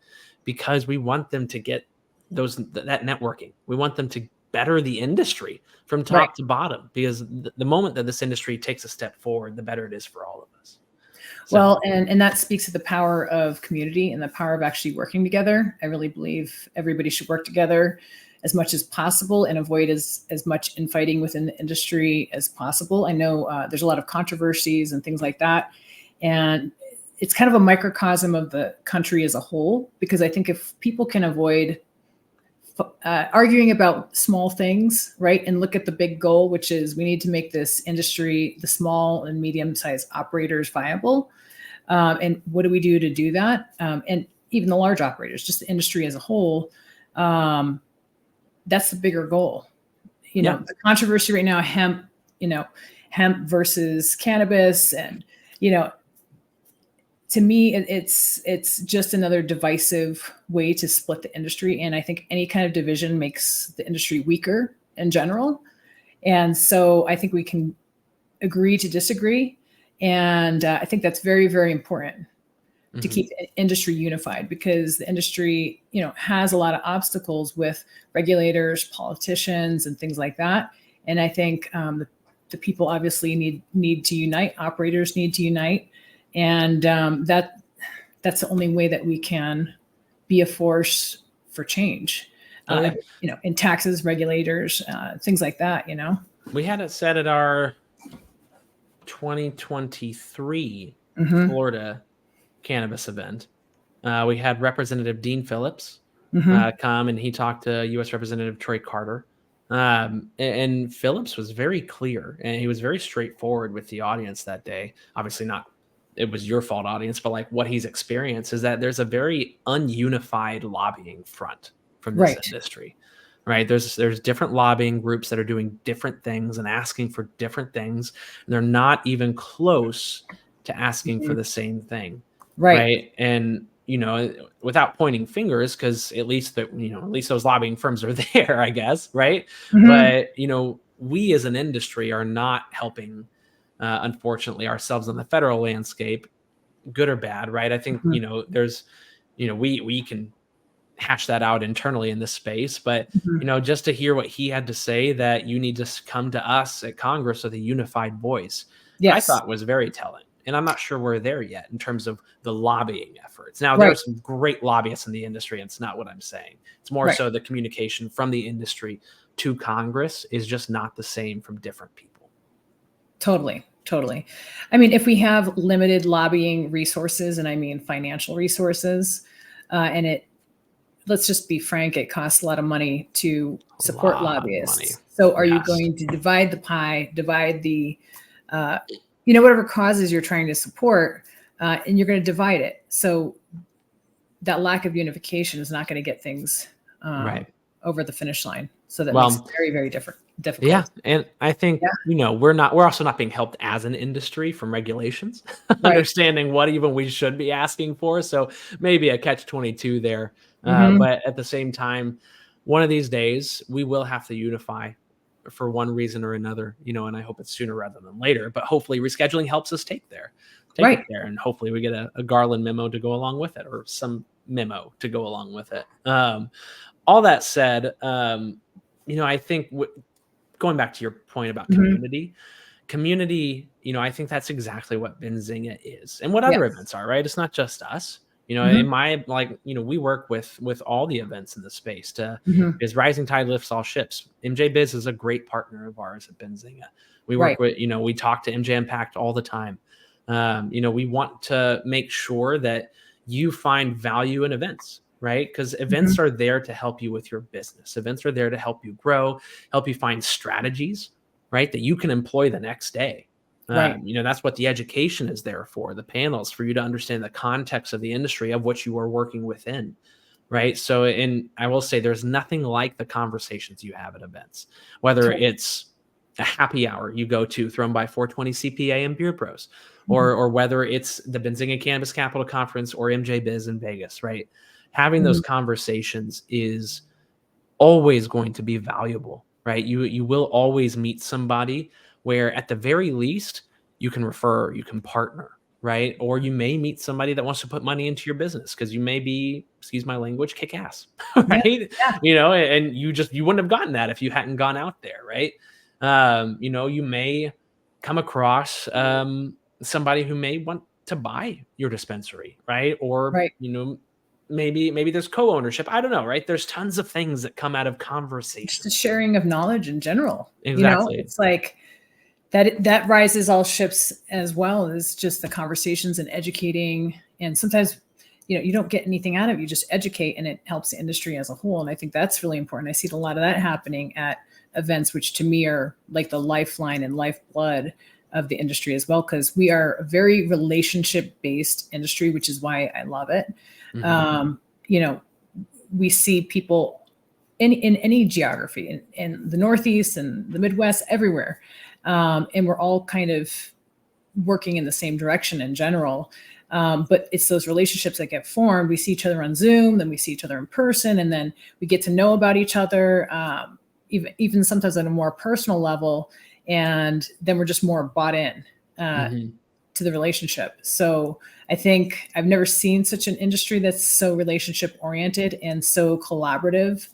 because we want them to get that networking. We want them to better the industry from Right. top to bottom, because the moment that this industry takes a step forward, the better it is for all of us. So, Well, and that speaks to the power of community and the power of actually working together. I really believe everybody should work together as much as possible and avoid as much infighting within the industry as possible. I know there's a lot of controversies and things like that, and it's kind of a microcosm of the country as a whole, because I think if people can avoid arguing about small things, right, and look at the big goal, which is we need to make this industry, the small and medium-sized operators, viable. And what do we do to do that? And even the large operators, just the industry as a whole, that's the bigger goal. yeah, The controversy right now, hemp versus cannabis, and to me, it's just another divisive way to split the industry. And I think any kind of division makes the industry weaker in general. And so I think we can agree to disagree. And I think that's very, very important to mhm. keep the industry unified, because the industry, has a lot of obstacles with regulators, politicians, and things like that. And I think the people obviously need to unite. Operators need to unite, and that's the only way that we can be a force for change. Oh yeah, In taxes, regulators, things like that. we had it set at our 2023 Hmm. Florida cannabis event. We had Representative Dean Phillips Hmm. come, and he talked to U.S. Representative Troy Carter. And Phillips was very clear, and he was very straightforward with the audience that day. Obviously, not it was your fault, audience, but like what he's experienced is that there's a very ununified lobbying front from this Right. industry. Right. There's different lobbying groups that are doing different things and asking for different things. And they're not even close to asking for Mhm. the same thing. Right. Right. And without pointing fingers, because at least at least those lobbying firms are there, I guess, right? Hmm. But we as an industry are not helping, unfortunately, ourselves on the federal landscape, good or bad, right? I think Hmm. there's we can hash that out internally in this space, but Hmm. just to hear what he had to say, that you need to come to us at Congress with a unified voice, I Yes. thought was very telling. And I'm not sure we're there yet in terms of the lobbying efforts. Now, there are Right. some great lobbyists in the industry, and it's not what I'm saying. It's more Right. so the communication from the industry to Congress is just not the same from different people. Totally. Totally. I mean, if we have limited lobbying resources, and I mean financial resources, and let's just be frank, it costs a lot of money to A support lot of money. lobbyists. So are you Yes. going to divide the pie, divide the, uh, whatever causes you're trying to support, and you're going to divide it. So that lack of unification is not going to get things Right. over the finish line. So that makes it Well, very, very yeah, difficult. and I think, Yeah. we're also not being helped as an industry from regulations, Right. understanding what even we should be asking for. So maybe a catch-22 there. Hmm. But at the same time, one of these days we will have to unify for one reason or another, and I hope it's sooner rather than later. But hopefully rescheduling helps us take it Right. there, and hopefully we get a Garland memo to go along with it, or some memo to go along with it. All that said, I think going back to your point about Hmm. community, I think that's exactly what Benzinga is and what other Yes. events are, right? It's not just us. In Hmm. my, we work with all the events in the space to, Hmm. because rising tide lifts all ships. MJ Biz is a great partner of ours at Benzinga. We Right. work with, we talk to MJ Impact all the time. We want to make sure that you find value in events, right? Because Hmm. events are there to help you with your business. Events are there to help you grow, help you find strategies, right, that you can employ the next day. Right. That's what the education is there for, the panels, for you to understand the context of the industry of which you are working within. right? So, and I will say there's nothing like the conversations you have at events, whether it's a happy hour you go to thrown by 420 CPA and Beer Bros, or whether it's the Benzinga Cannabis Capital Conference or MJ Biz in Vegas, right? Having those conversations is always going to be valuable, right? You will always meet somebody where at the very least you can refer, you can partner, right? Or you may meet somebody that wants to put money into your business because you may be, excuse my language, kick ass, right? And you wouldn't have gotten that if you hadn't gone out there, right? You may come across somebody who may want to buy your dispensary, right? Or maybe there's co-ownership. I don't know, right? There's tons of things that come out of conversation. Just the sharing of knowledge in general. Exactly. It's like that rises all ships, as well as just the conversations and educating. And sometimes, you don't get anything out of it. You just educate, and it helps the industry as a whole. And I think that's really important. I see a lot of that happening at events, which to me are like the lifeline and lifeblood of the industry as well, because we are a very relationship-based industry, which is why I love it. We see people in any geography, in the Northeast and the Midwest, everywhere. And we're all kind of working in the same direction in general. But it's those relationships that get formed. We see each other on Zoom, then we see each other in person, and then we get to know about each other, even sometimes on a more personal level. And then we're just more bought in to the relationship. So I think I've never seen such an industry that's so relationship oriented and so collaborative.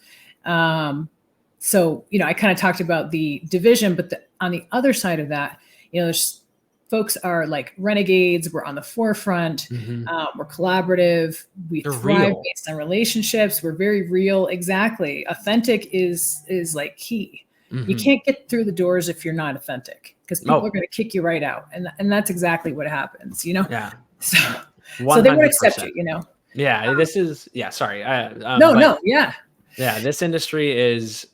So, I kind of talked about the division, but on the other side of that, there's folks are like renegades. We're on the forefront. We're collaborative. We thrive based on relationships. We're very real. Exactly. Authentic is like key. You can't get through the doors if you're not authentic, because people are going to kick you right out. And that's exactly what happens, Yeah. So they won't accept you, Yeah. This is, sorry. Yeah. Yeah. This industry is,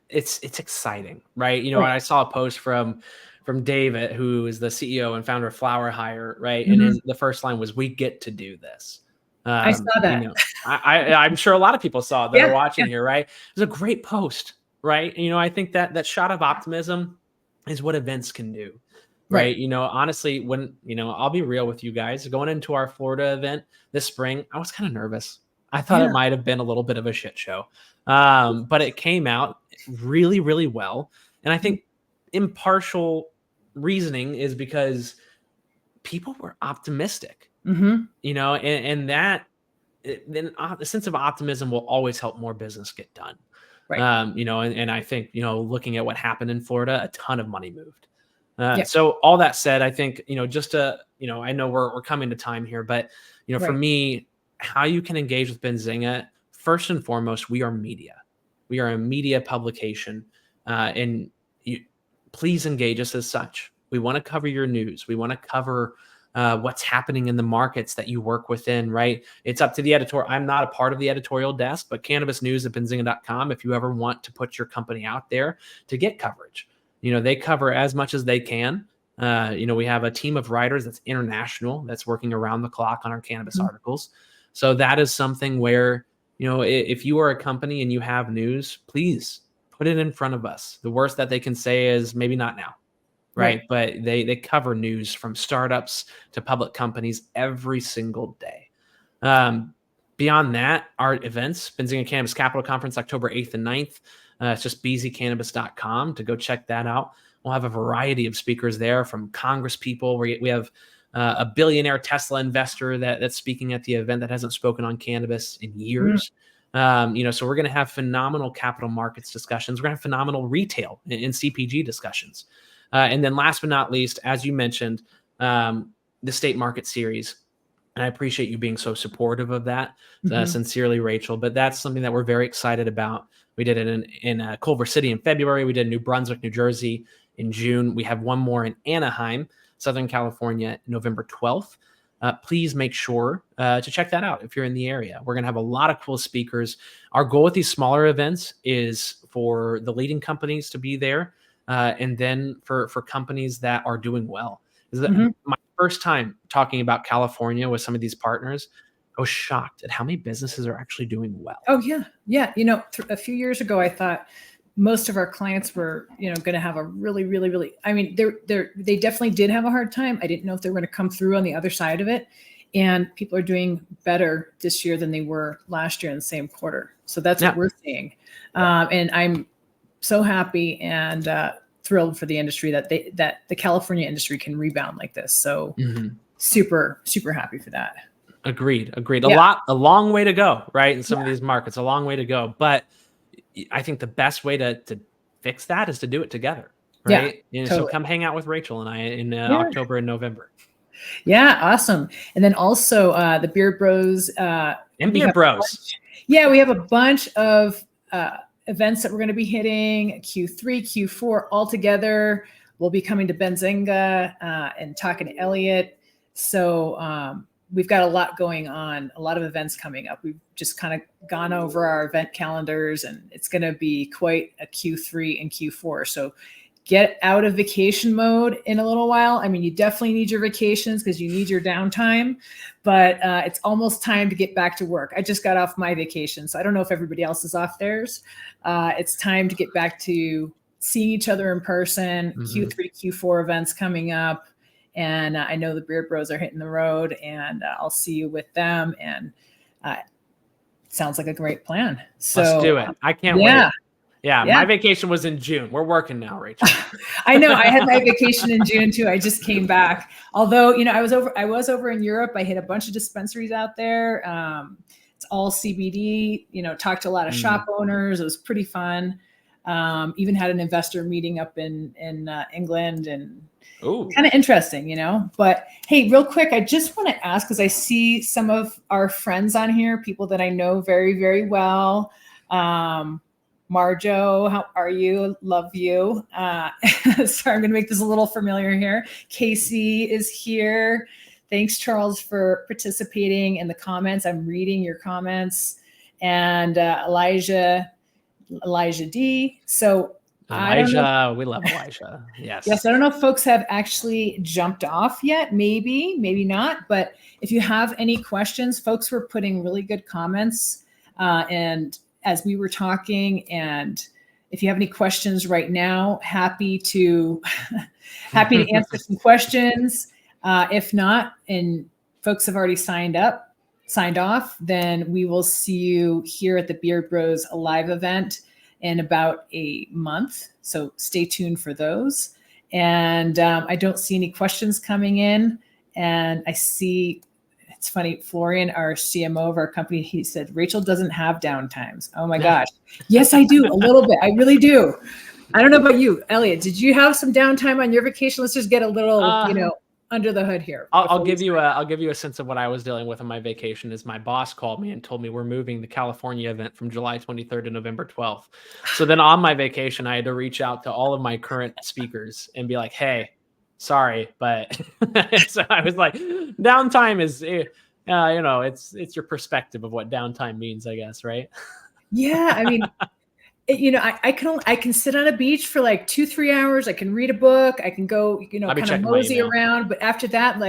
it's exciting, right? I saw a post from David, who is the CEO and founder of Flower Hire, right? And the first line was, "We get to do this." I saw that. I'm sure a lot of people saw that are watching here, right? It was a great post, right? I think that shot of optimism is what events can do, right? Honestly, when, I'll be real with you guys, going into our Florida event this spring, I was kind of nervous. I thought it might have been a little bit of a shit show. But it came out really, really well. And I think impartial reasoning is because people were optimistic, and that then the sense of optimism will always help more business get done. Right. And I think, looking at what happened in Florida, a ton of money moved. So all that said, I think, just to, I know we're coming to time here, but, for me, how you can engage with Benzinga, first and foremost, we are media. We are a media publication, and please engage us as such. We want to cover your news. We want to cover what's happening in the markets that you work within, right? It's up to the editor. I'm not a part of the editorial desk, but cannabisnews@benzinga.com, if you ever want to put your company out there to get coverage. They cover as much as they can. We have a team of writers that's international, that's working around the clock on our cannabis articles. So that is something where, if you are a company and you have news, please put it in front of us. The worst that they can say is maybe not now, right? But they cover news from startups to public companies every single day. Beyond that, our events, Benzinga Cannabis Capital Conference, October 8th and 9th. It's just bzcannabis.com to go check that out. We'll have a variety of speakers there, from Congress people. We have a billionaire Tesla investor that's speaking at the event that hasn't spoken on cannabis in years. So we're going to have phenomenal capital markets discussions. We're going to have phenomenal retail and CPG discussions. And then last but not least, as you mentioned, the State Market Series. And I appreciate you being so supportive of that. Sincerely, Rachel. But that's something that we're very excited about. We did it in Culver City in February. We did New Brunswick, New Jersey in June. We have one more in Anaheim, Southern California, November 12th. Please make sure to check that out if you're in the area. We're going to have a lot of cool speakers. Our goal with these smaller events is for the leading companies to be there, and then for companies that are doing well. My first time talking about California with some of these partners, I was shocked at how many businesses are actually doing well. Oh yeah. Yeah. A few years ago, I thought most of our clients were, going to have a really, I mean, they definitely did have a hard time. I didn't know if they were going to come through on the other side of it. And people are doing better this year than they were last year in the same quarter. So that's what we're seeing. And I'm so happy and thrilled for the industry that the California industry can rebound like this. So super, super happy for that. Agreed. Yeah. A long way to go, right? In some of these markets, a long way to go. But I think the best way to fix that is to do it together, right? Yeah, So come hang out with Rachel and I in October and November. Yeah, awesome. And then also the Beard Bros. And Beard Bros. We have a bunch of events that we're going to be hitting Q3, Q4 all together. We'll be coming to Benzinga and talking to Elliot. So we've got a lot going on, a lot of events coming up. We've just kind of gone over our event calendars, and it's going to be quite a Q3 and Q4. So get out of vacation mode in a little while. I mean, you definitely need your vacations because you need your downtime, but it's almost time to get back to work. I just got off my vacation, so I don't know if everybody else is off theirs. It's time to get back to seeing each other in person. Q3, Q4 events coming up. And I know the Beard Bros are hitting the road, and I'll see you with them. And sounds like a great plan. So let's do it. I can't wait. Yeah, my vacation was in June. We're working now, Rachel. I know. I had my vacation in June too. I just came back. Although, I was over in Europe. I hit a bunch of dispensaries out there. It's all CBD, talked to a lot of shop owners. It was pretty fun. Even had an investor meeting up in England, and kind of interesting, but hey, real quick, I just want to ask, because I see some of our friends on here, people that I know very, very well. Marjo, how are you? Love you. Sorry, I'm going to make this a little familiar here. Casey is here. Thanks, Charles, for participating in the comments. I'm reading your comments. And Elijah D. So Elijah, we love Elijah. Yes. Yes. I don't know if folks have actually jumped off yet. Maybe not. But if you have any questions, folks were putting really good comments. And as we were talking, and if you have any questions right now, happy to answer some questions. If not, and folks have already signed off, then we will see you here at the Beard Bros live event in about a month. So stay tuned for those. And I don't see any questions coming in. And I see, it's funny, Florian, our CMO of our company, he said, Rachel doesn't have downtimes. Oh my gosh. Yes, I do. A little bit. I really do. I don't know about you, Elliot. Did you have some downtime on your vacation? Let's just get a little, under the hood here. I'll give you a sense of what I was dealing with on my vacation. Is my boss called me and told me we're moving the California event from July 23rd to November 12th. So then on my vacation, I had to reach out to all of my current speakers and be like, hey, sorry, but so I was like, downtime is, it's your perspective of what downtime means, I guess, right? Yeah, I mean, I can sit on a beach for like 2-3 hours. I can read a book. I can go, kind of mosey around. But after that,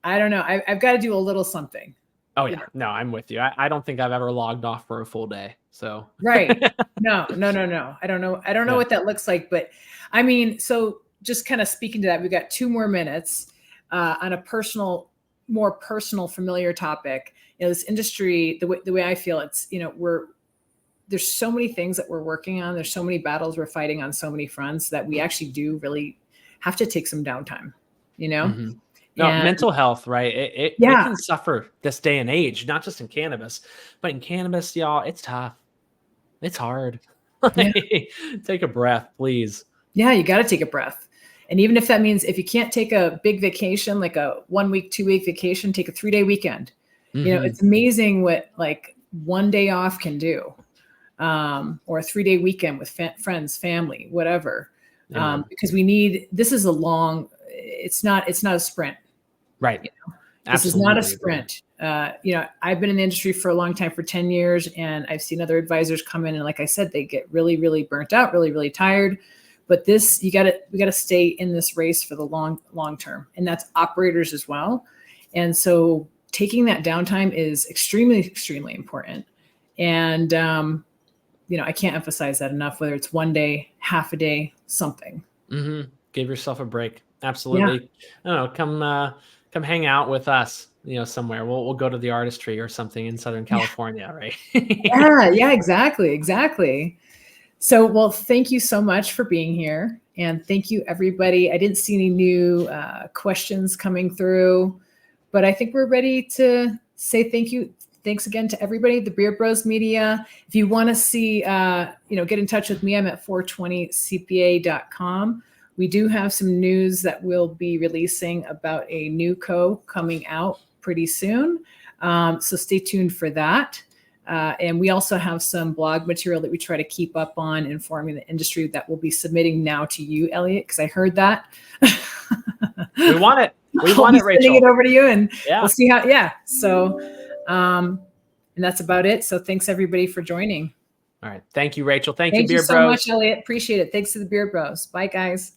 I don't know. I've got to do a little something. Oh yeah, no, I'm with you. I don't think I've ever logged off for a full day. So right, no. I don't know what that looks like. But I mean, so just kind of speaking to that, we've got 2 more minutes on a more personal, familiar topic. This industry, the way I feel, it's there's so many things that we're working on. There's so many battles we're fighting on so many fronts that we actually do really have to take some downtime, No, mental health, right? It can suffer this day and age, not just in cannabis, but in cannabis, y'all, it's tough. It's hard. Take a breath, please. Yeah, you got to take a breath. And even if that means, if you can't take a big vacation, like a 1-week, 2-week vacation, take a 3-day weekend. It's amazing what like 1 day off can do. Or a 3-day weekend with friends, family, whatever. Because this is it's not a sprint. Right. This is not a sprint. I've been in the industry for a long time, for 10 years, and I've seen other advisors come in, and like I said, they get really, really burnt out, really, really tired. But we got to stay in this race for the long term. And that's operators as well. And so taking that downtime is extremely, extremely important. And, I can't emphasize that enough, whether it's one day, half a day, something. Mm-hmm. Give yourself a break. Absolutely. I don't know, come hang out with us, somewhere. We'll go to the artistry or something in Southern California, right? Yeah, exactly. So, well, thank you so much for being here. And thank you, everybody. I didn't see any new questions coming through, but I think we're ready to say thank you. Thanks again to everybody, the Beard Bros Media. If you want to see, get in touch with me, I'm at 420cpa.com. We do have some news that we'll be releasing about a new coming out pretty soon. So stay tuned for that. And we also have some blog material that we try to keep up on informing the industry that we'll be submitting now to you, Elliot, because I heard that. We want it. We want it, Rachel. Sending it over to you, and yeah, we'll see how. Yeah. So, and that's about it. So thanks everybody for joining. All right. Thank you, Rachel. Thank you, you, Beard so Bros. much, Elliot. Appreciate it. Thanks to the Beard Bros. Bye, guys.